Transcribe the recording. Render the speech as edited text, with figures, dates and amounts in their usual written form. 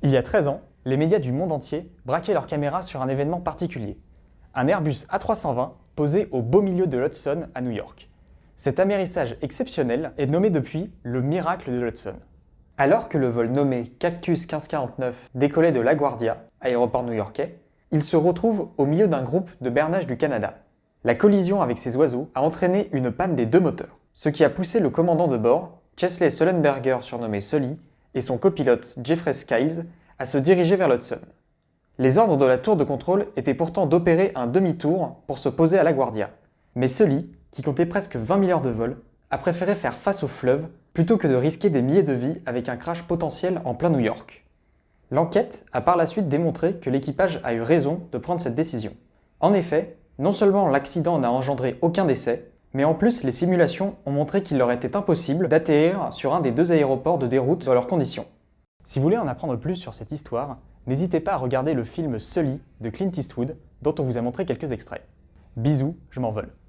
Il y a 13 ans, les médias du monde entier braquaient leurs caméras sur un événement particulier. Un Airbus A320 posé au beau milieu de l'Hudson à New York. Cet amérissage exceptionnel est nommé depuis le miracle de l'Hudson. Alors que le vol nommé Cactus 1549 décollait de LaGuardia, aéroport new-yorkais, il se retrouve au milieu d'un groupe de bernages du Canada. La collision avec ces oiseaux a entraîné une panne des deux moteurs, ce qui a poussé le commandant de bord, Chesley Sullenberger surnommé Sully, et son copilote Jeffrey Skiles à se diriger vers l'Hudson. Les ordres de la tour de contrôle étaient pourtant d'opérer un demi-tour pour se poser à LaGuardia. Mais Sully, qui comptait presque 20 000 heures de vol, a préféré faire face au fleuve plutôt que de risquer des milliers de vies avec un crash potentiel en plein New York. L'enquête a par la suite démontré que l'équipage a eu raison de prendre cette décision. En effet, non seulement l'accident n'a engendré aucun décès, mais en plus les simulations ont montré qu'il leur était impossible d'atterrir sur un des deux aéroports de déroute dans leurs conditions. Si vous voulez en apprendre plus sur cette histoire, n'hésitez pas à regarder le film Sully de Clint Eastwood, dont on vous a montré quelques extraits. Bisous, je m'envole.